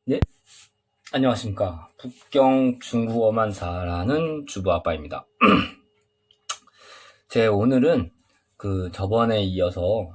네, 안녕하십니까. 북경 중국어만 잘하는 주부아빠입니다. 오늘은 저번에 이어서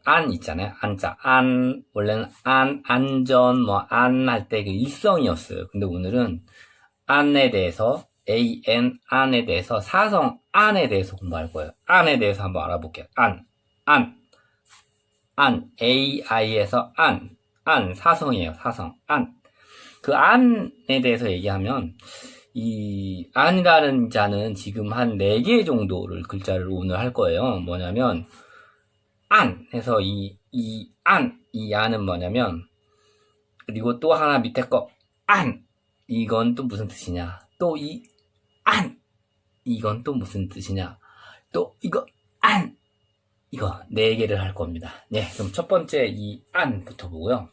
안 있잖아요. 안자, 원래는 안전, 할 때 일성이었어요. 근데 오늘은 안에 대해서, 안에 대해서, 사성 안에 대해서 공부할 거예요. 안에 대해서 한번 알아볼게요. AI에서 사성이에요. 사성, 안에 대해서 얘기하면, 이 안이라는 자는 지금 한 4개 정도를 글자를 오늘 할 거예요. 뭐냐면 안 해서 이 안은 뭐냐면, 그리고 또 하나 밑에 거 안, 이건 또 무슨 뜻이냐, 또 이 안, 이건 또 무슨 뜻이냐, 또 이거 안, 이거 4개를 할 겁니다. 네, 그럼 첫 번째 이 안부터 보고요.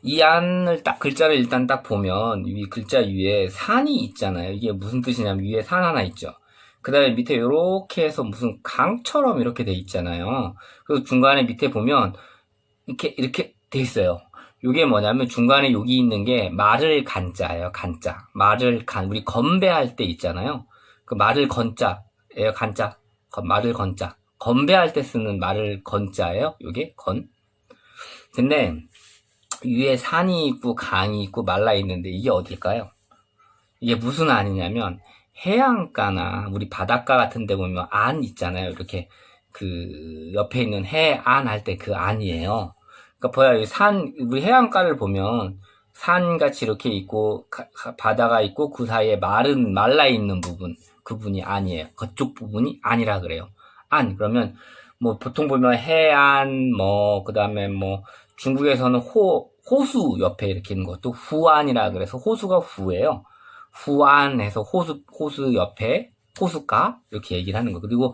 이 안을 글자를 일단 딱 보면, 이 글자 위에 산이 있잖아요. 이게 무슨 뜻이냐면, 위에 산 하나 있죠. 그 다음에 밑에 이렇게 해서 무슨 강처럼 이렇게 돼 있잖아요. 그리고 중간에 밑에 보면, 이렇게 돼 있어요. 이게 뭐냐면, 중간에 여기 있는 게 말을 간자예요. 간자. 우리 건배할 때 있잖아요. 그 말을 건자예요. 간자. 말을 건자. 건배할 때 쓰는 말을 건자예요. 요게 건. 근데, 위에 산이 있고 강이 있고 말라 있는데 이게 어딜까요? 이게 무슨 안이냐면, 해안가나 우리 바닷가 같은 데 보면 안 있잖아요. 이렇게 옆에 있는 해안 할 때 그 안이에요. 그러니까 우리 해안가를 보면 산같이 이렇게 있고 바다가 있고 그 사이에 말라 있는 부분, 그분이 안이에요. 그쪽 부분이 안이라 그래요. 그러면 보통 보면 해안, 그다음에 중국에서는 호수 옆에 이렇게 있는 것도 후안이라 그래서 호수가 후예요. 후안에서 호수 옆에 호수가 이렇게 얘기를 하는 거. 그리고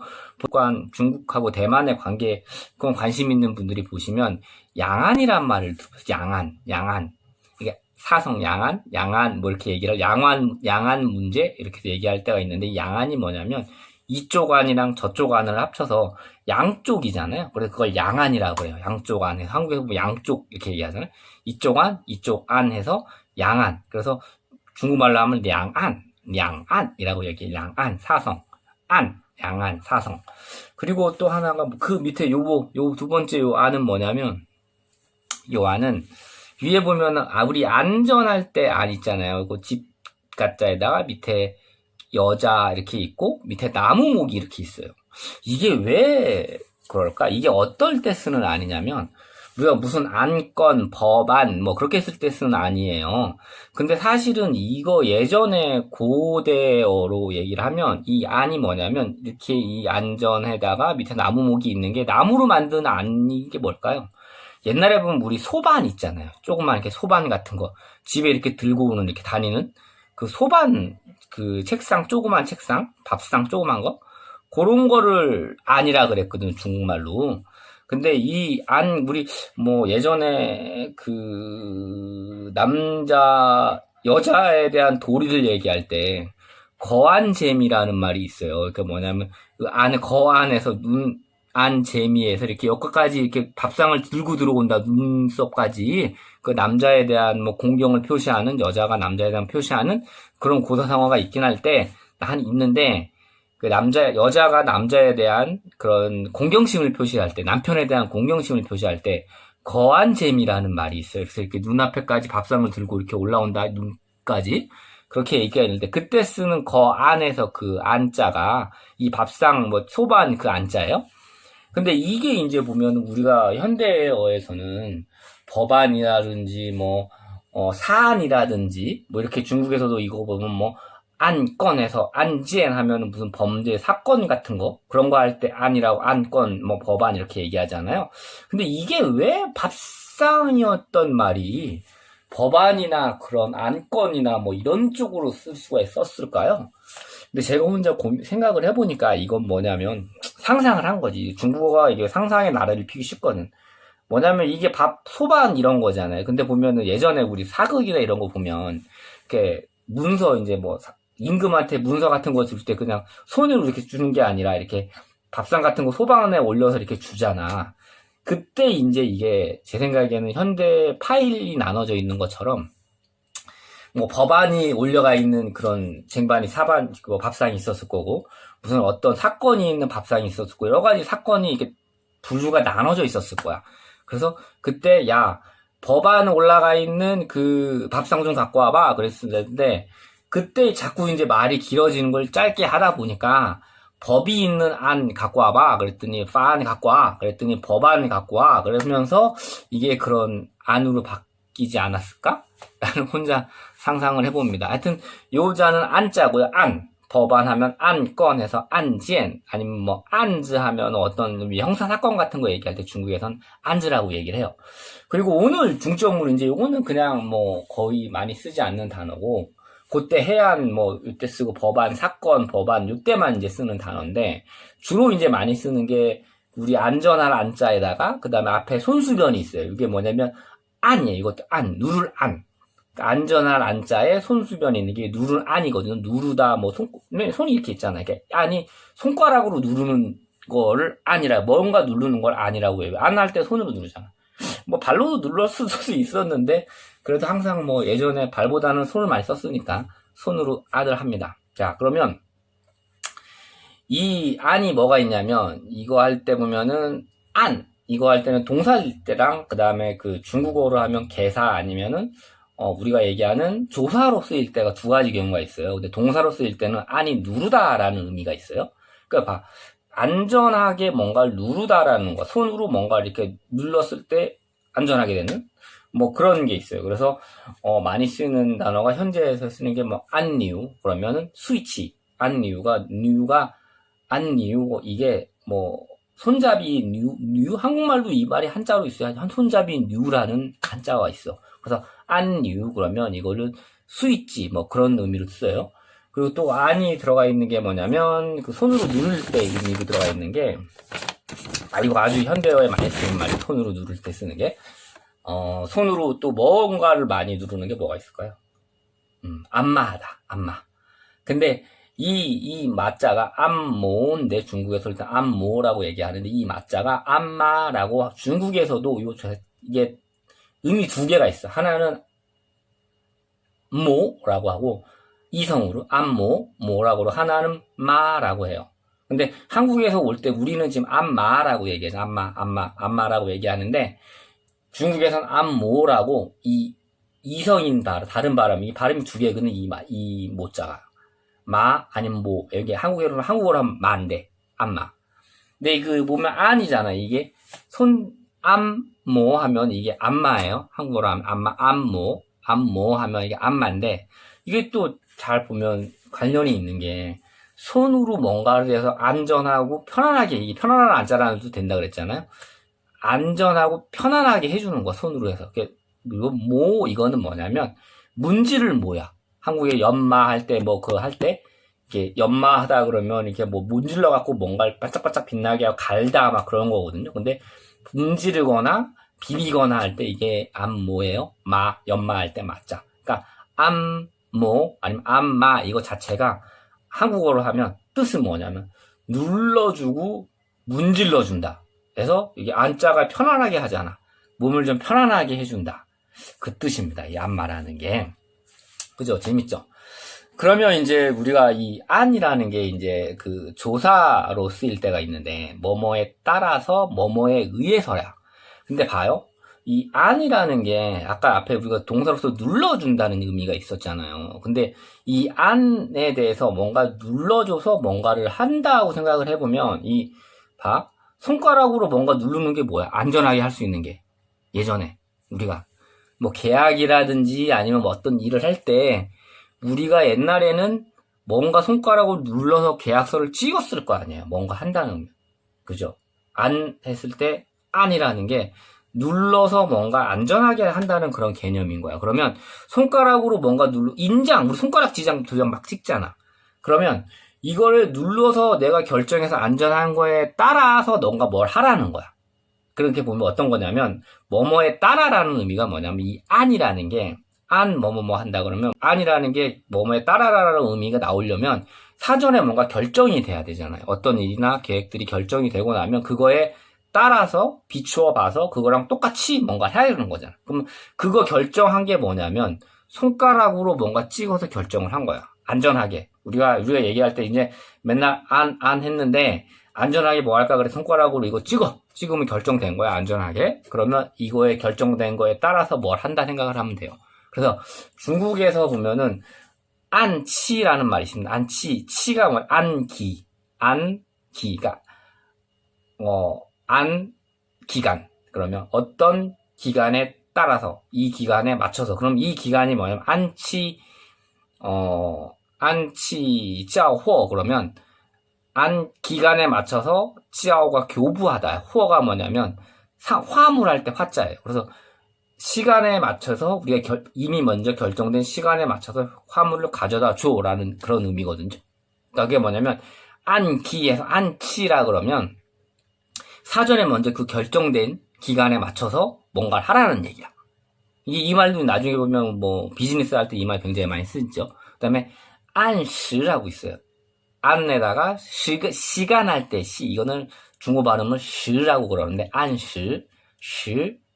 중국하고 대만의 관계, 그건 관심 있는 분들이 보시면 양안이란 말을 들어요. 양안. 이게 사성 양안 이렇게 얘기를 양안 문제 이렇게 얘기할 때가 있는데, 이 양안이 뭐냐면 이쪽 안이랑 저쪽 안을 합쳐서 양쪽이잖아요. 그래서 그걸 양안이라고 해요. 양쪽 안에. 한국에서 보면 양쪽 이렇게 얘기하잖아요. 이쪽 안 해서 양안. 그래서 중국말로 하면 양안이라고 얘기해요. 양안, 사성. 양안, 사성. 그리고 또 하나가 그 밑에 요 두 번째 요 안은 뭐냐면, 요 안은 위에 보면은 우리 안전할 때 안 있잖아요. 그 집 가짜에다가 밑에 여자 이렇게 있고 밑에 나무목이 이렇게 있어요. 이게 왜 그럴까? 이게 어떨 때 쓰는 안이냐면, 우리가 무슨 안건, 법안 그렇게 쓸 때 쓰는 안이에요. 근데 사실은 이거 예전에 고대어로 얘기를 하면 이 안이 뭐냐면, 이렇게 이 안전에다가 밑에 나무목이 있는 게 나무로 만든 안이 게 뭘까요? 옛날에 보면 우리 소반 있잖아요. 조그만 이렇게 소반 같은 거 집에 이렇게 들고 오는, 이렇게 다니는 그 소반, 책상, 조그만 책상, 밥상 조그만 거, 그런 거를 안이라 그랬거든요, 중국말로. 근데 이 우리 예전에 여자에 대한 도리를 얘기할 때 거안재미라는 말이 있어요. 그러니까 뭐냐면 거안에서 안재미에서 이렇게 여기까지 이렇게 밥상을 들고 들어온다, 눈썹까지. 그 남자에 대한 공경을 표시하는, 여자가 남자에 대한 표시하는 그런 고사성어가 있긴 할 때 있는데, 여자가 남자에 대한 그런 공경심을 표시할 때, 남편에 대한 공경심을 표시할 때 거안재미라는 말이 있어요. 그래서 이렇게 눈앞에까지 밥상을 들고 이렇게 올라온다, 눈까지. 그렇게 얘기가 있는데, 그때 쓰는 거안에서 그 안자가 이 밥상 소반 그 안자예요. 근데 이게 이제 보면 우리가 현대어에서는 법안이라든지 사안이라든지 이렇게 중국에서도 이거 보면 안건에서 안지엔 하면 무슨 범죄 사건 같은 거, 그런 거 할 때 안이라고, 안건 법안 이렇게 얘기하잖아요. 근데 이게 왜 밥상이었던 말이 법안이나 그런 안건이나 이런 쪽으로 쓸 수가 있었을까요? 근데 제가 혼자 생각을 해보니까 이건 뭐냐면 상상을 한 거지. 중국어가 이게 상상의 나래를 피기 쉽거든. 뭐냐면 이게 소반 이런 거잖아요. 근데 보면은 예전에 우리 사극이나 이런 거 보면 이렇게 문서, 이제 임금한테 문서 같은 거 줄 때 그냥 손으로 이렇게 주는 게 아니라 이렇게 밥상 같은 거 소반 안에 올려서 이렇게 주잖아. 그때 이제 이게 제 생각에는 현대 파일이 나눠져 있는 것처럼 뭐 법안이 올려가 있는 그런 쟁반이 밥상이 있었을 거고, 무슨 어떤 사건이 있는 밥상이 있었을 거고, 여러 가지 사건이 이렇게 분류가 나눠져 있었을 거야. 그래서 그때 야, 법안 올라가 있는 그 밥상 좀 갖고 와봐 그랬었는데, 그때 자꾸 이제 말이 길어지는 걸 짧게 하다 보니까 법이 있는 안 갖고 와봐 그랬더니 판 갖고 와 그랬더니 법안 갖고 와 그러면서 이게 그런 안으로 바뀌지 않았을까? 라는 혼자 상상을 해봅니다. 하여튼 요자는 안자고요. 안 법안 하면 안건 해서 안지엔, 아니면 뭐 안즈 하면 어떤 형사 사건 같은 거 얘기할 때 중국에선 안즈라고 얘기를 해요. 그리고 오늘 중점으로 이제 요거는 그냥 뭐 거의 많이 쓰지 않는 단어고, 그때 해안 뭐 이때 쓰고 법안 사건 법안 이때만 이제 쓰는 단어인데, 주로 이제 많이 쓰는 게 우리 안전할 안자에다가 그 다음에 앞에 손수변이 있어요. 이게 뭐냐면 안이에요. 이것도 안, 누를 안. 안전할 안자에 손수변이 있는 게 누를 안이거든요. 누르다 뭐 손이 이렇게 있잖아요. 이렇게 안이 손가락으로 누르는 거를 안이라, 뭔가 누르는 걸 안이라고 해요. 안 할 때 손으로 누르잖아. 뭐 발로도 눌렀을 수도 있었는데, 그래도 항상 뭐 예전에 발보다는 손을 많이 썼으니까 손으로 안을 합니다. 자, 그러면 이 안이 뭐가 있냐면, 이거 할 때 보면은 안, 이거 할 때는 동사일 때랑 그 다음에 그 중국어로 하면 개사 아니면은 우리가 얘기하는 조사로 쓰일 때가 두 가지 경우가 있어요. 근데 동사로 쓰일 때는 안이 누르다라는 의미가 있어요. 그러니까 봐, 안전하게 뭔가를 누르다라는 거, 손으로 뭔가 이렇게 눌렀을 때 안전하게 되는 뭐 그런 게 있어요. 그래서 많이 쓰는 단어가 현재에서 쓰는 게 뭐 안뉴 그러면은 스위치, 안뉴가 안뉴, 이게 뭐 손잡이 뉴 한국말도 이 말이 한자로 있어요. 한 손잡이 뉴라는 한자가 있어. 그래서 안뉴 그러면 이거를 스위치 뭐 그런 의미로 써요. 그리고 또 안이 들어가 있는 게 뭐냐면 그 손으로 누를 때 의미로 들어가 있는 게, 이거 아주 현대어에 많이 쓰는 말이 손으로 누를 때 쓰는 게, 손으로 또 뭔가를 많이 누르는 게 뭐가 있을까요? 안마하다, 안마. 근데 이 마자가 안모인데, 중국에서 일단 안모라고 얘기하는데, 이 마자가 안마라고 중국에서도 이게 의미 두 개가 있어. 하나는 모라고 하고, 이성으로 모라고, 하나는 마라고 해요. 근데 한국에서 올 때 우리는 지금 안마라고 얘기하죠. 안마라고 얘기하는데, 중국에서는 안모라고, 이성인 다른 발음이, 이 발음이 두 개거든. 이 모자가 마 아니면 모, 여기 한국어로 하면 마인데 안마. 근데 그 보면 안이잖아. 이게 안모 하면 이게 안마예요. 한국어로 하면 안모 하면 이게 안마인데, 이게 또 잘 보면 관련이 있는 게, 손으로 뭔가를 해서 안전하고 편안하게, 이게 편안한 안자라는 도 된다 그랬잖아요. 안전하고 편안하게 해주는 거, 손으로 해서. 그리고 이거는 뭐냐면 문지를 모야. 한국에 연마할 때 뭐 그거 할 때 이렇게 연마하다 그러면 이렇게 뭐 문질러 갖고 뭔가를 반짝반짝 빛나게 하고 갈다 막 그런 거거든요. 근데 문지르거나 비비거나 할 때 이게 안모예요. 연마할 때 맞자. 그러니까 안모 아니면 안마, 이거 자체가 한국어로 하면 뜻은 뭐냐면 눌러주고 문질러준다. 그래서 이게 안자가 편안하게 하잖아. 몸을 좀 편안하게 해준다. 그 뜻입니다. 이 안마라는 게. 그죠? 재밌죠? 그러면 이제 우리가 이 안이라는 게 이제 그 조사로 쓰일 때가 있는데, 뭐뭐에 따라서 뭐뭐에 의해서야. 근데 봐요. 이 안이라는 게 아까 앞에 우리가 동사로서 눌러준다는 의미가 있었잖아요. 근데 이 안에 대해서 뭔가 눌러줘서 뭔가를 한다고 생각을 해보면, 손가락으로 뭔가 누르는 게 뭐야? 안전하게 할 수 있는 게. 예전에 우리가 뭐 계약이라든지 아니면 뭐 어떤 일을 할 때 우리가 옛날에는 뭔가 손가락으로 눌러서 계약서를 찍었을 거 아니에요. 뭔가 한다는 의미. 그죠? 안 했을 때 안이라는 게 눌러서 뭔가 안전하게 한다는 그런 개념인 거야. 그러면 손가락으로 뭔가 우리 손가락 지장 두 장 막 찍잖아. 그러면 이거를 눌러서 내가 결정해서 안전한 거에 따라서 뭔가 뭘 하라는 거야. 그렇게 보면 어떤 거냐면, 뭐뭐에 따라라는 의미가 뭐냐면, 이 안이라는 게, 뭐뭐뭐 한다 그러면, 안이라는 게 뭐뭐에 따라라는 의미가 나오려면 사전에 뭔가 결정이 돼야 되잖아요. 어떤 일이나 계획들이 결정이 되고 나면 그거에 따라서 비추어 봐서 그거랑 똑같이 뭔가 해야 되는 거잖아. 그럼 그거 결정한 게 뭐냐면 손가락으로 뭔가 찍어서 결정을 한 거야. 안전하게. 우리가 얘기할 때 이제 맨날 안 했는데 안전하게 뭐 할까 그래 손가락으로 이거 찍으면 결정된 거야. 안전하게. 그러면 이거에 결정된 거에 따라서 뭘 한다 생각을 하면 돼요. 그래서 중국에서 보면은 안치라는 말이 있습니다. 안치, 치가 뭐 안기가 안 기간. 그러면 어떤 기간에 따라서 이 기간에 맞춰서 그럼 이 기간이 뭐냐면 안치 짜오호 그러면 안 기간에 맞춰서 짜오가 교부하다. 호어가 뭐냐면 화물할 때 화자예요. 그래서 시간에 맞춰서 우리가 이미 먼저 결정된 시간에 맞춰서 화물을 가져다 줘라는 그런 의미거든요. 그러니까 그게 뭐냐면 안기에서 안치라 그러면 사전에 먼저 그 결정된 기간에 맞춰서 뭔가를 하라는 얘기야. 이 말도 나중에 보면 뭐 비즈니스 할 때 이 말 굉장히 많이 쓰죠. 그 다음에 안시라고 있어요. 안에다가 시간 할 때 시 이거는 중국 발음을 시라고 그러는데 안시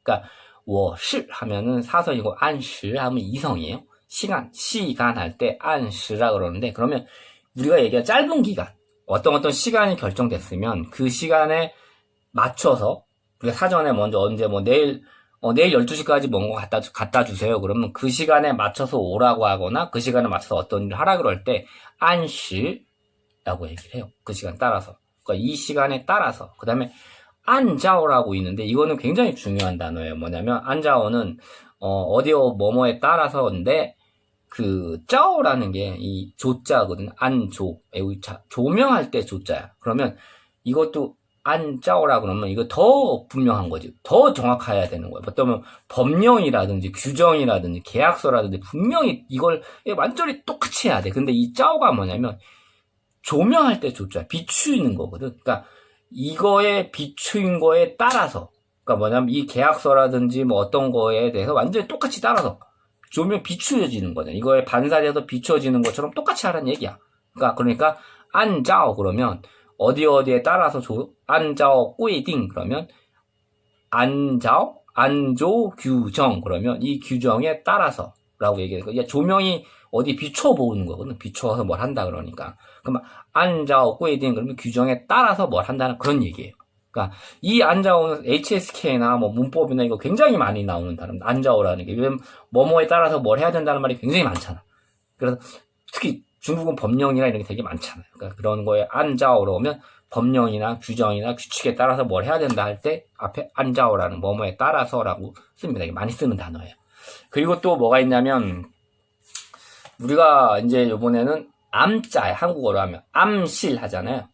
그러니까 我是 하면은 사선이고 안시 하면 이성이에요. 시간 할 때 안시라 그러는데 그러면 우리가 얘기한 짧은 기간 어떤 시간이 결정됐으면 그 시간에 맞춰서 우리가 사전에 먼저 언제 뭐 내일 12시까지 뭔가 갖다 주세요. 그러면 그 시간에 맞춰서 오라고 하거나 그 시간에 맞춰서 어떤 일을 하라 그럴 때 안시라고 얘기를 해요. 그 시간 따라서. 그러니까 이 시간에 따라서. 그 다음에 안자오라고 있는데 이거는 굉장히 중요한 단어예요. 뭐냐면 안자오는 어디어 뭐뭐에 따라서인데 그 짜오라는 게 이 조자거든. 안조 조명할 때 조자야. 그러면 이것도 안짜오라 그러면 이거 더 분명한 거지. 더 정확해야 되는 거예요. 어쩌면 법령이라든지 규정이라든지 계약서라든지 분명히 이걸 완전히 똑같이 해야 돼. 근데 이 짜오가 뭐냐면 조명할 때 조자 비추는 거거든. 그러니까 이거에 비추인 거에 따라서 그러니까 뭐냐면 이 계약서라든지 뭐 어떤 거에 대해서 완전히 똑같이 따라서 조명 비추어지는 거잖아. 이거에 반사돼서 비추어지는 것처럼 똑같이 하라는 얘기야. 그러니까 안짜오 그러면 어디에 따라서 안자오 quy定 그러면 안조 규정 그러면 이 규정에 따라서라고 얘기해요. 그러니까 조명이 어디 비춰 보는 거거든. 비춰서 뭘 한다 그러니까. 그러면 안자오 quy定 그러면 규정에 따라서 뭘 한다는 그런 얘기예요. 그러니까 이 안자오는 HSK나 뭐 문법이나 이거 굉장히 많이 나오는 단어. 안자오라는 게 왜냐면 뭐뭐에 따라서 뭘 해야 된다는 말이 굉장히 많잖아. 그래서 특히 중국은 법령이나 이런 게 되게 많잖아요. 그러니까 그런 거에 안자오로 오면 법령이나 규정이나 규칙에 따라서 뭘 해야 된다 할 때 앞에 안자오라는 뭐뭐에 따라서라고 씁니다. 이게 많이 쓰는 단어예요. 그리고 또 뭐가 있냐면 우리가 이제 이번에는 암자 한국어로 하면 암실 하잖아요.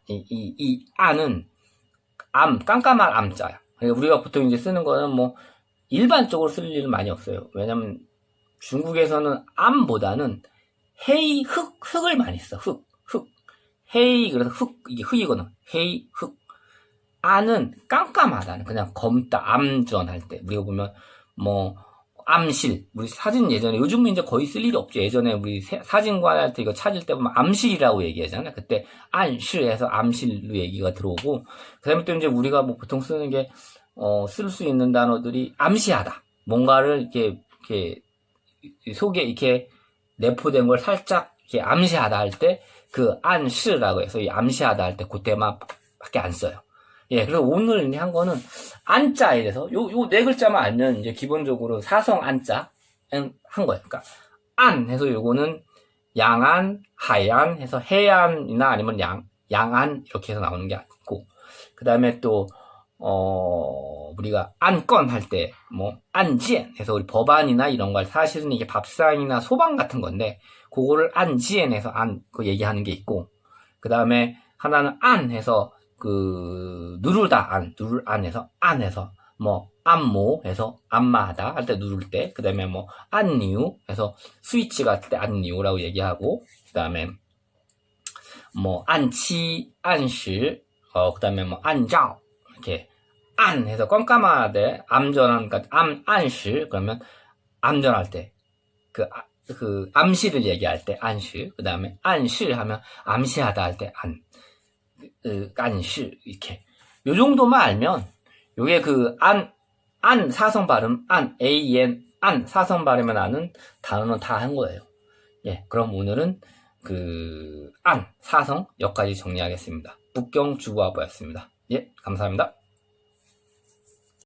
이 안은 깜깜한 암자야. 그러니까 우리가 보통 이제 쓰는 거는 뭐 일반적으로 쓸 일은 많이 없어요. 왜냐면 중국에서는 암보다는 헤이 흙을 많이 써. 흙. 헤이 그래서 이게 흙이거든. 헤이 흙. 안은 깜깜하다는 그냥 검다 암전 할 때 우리가 보면 뭐 암실 우리 사진 예전에 요즘은 이제 거의 쓸 일이 없죠. 예전에 우리 사진관 할 때 이거 찾을 때 보면 암실이라고 얘기하잖아요. 그때 안실에서 암실로 얘기가 들어오고 그다음에 또 이제 우리가 뭐 보통 쓰는 게 쓸 수 있는 단어들이 암시하다. 뭔가를 이렇게 속에 이렇게 내포된 걸 살짝 이렇게 암시하다 할 때 그 안시라고 해서 이 암시하다 할 때 그때만 밖에 안 써요. 예, 그래서 오늘 한 거는 안자에 대해서 요 네 글자만 알면 이제 기본적으로 사성 안자 한 거예요. 그러니까 안 해서 요거는 양안, 하얀 해서 해안이나 아니면 양안 이렇게 해서 나오는 게 아니고 그다음에 또 우리가 안건 할 때 뭐 안지엔 해서 우리 법안이나 이런 걸 사실은 이게 밥상이나 소방 같은 건데 그거를 안지엔 해서 그 얘기하는 게 있고 그다음에 하나는 안 해서 누르다 누를 안해서 뭐 안모 해서 안마하다 할 때 누를 때 그다음에 뭐 안니우 해서 스위치 같을 때 안니우라고 얘기하고 그다음에 뭐 안치 안시 그다음에 뭐 안자오 이렇게 안 해서 깜깜하되 암전한 그러니까 안시 그러면 암전할 때 그 암시를 얘기할 때 안시 그다음에 안시 하면 암시하다 할 때 안시 이렇게 요 정도만 알면 요게 그 안 사성 발음 an 안 사성 발음을 아는 단어는 다 한 거예요. 예, 그럼 오늘은 그 안 사성 여기까지 정리하겠습니다. 북경주부아버였습니다. 예, 감사합니다.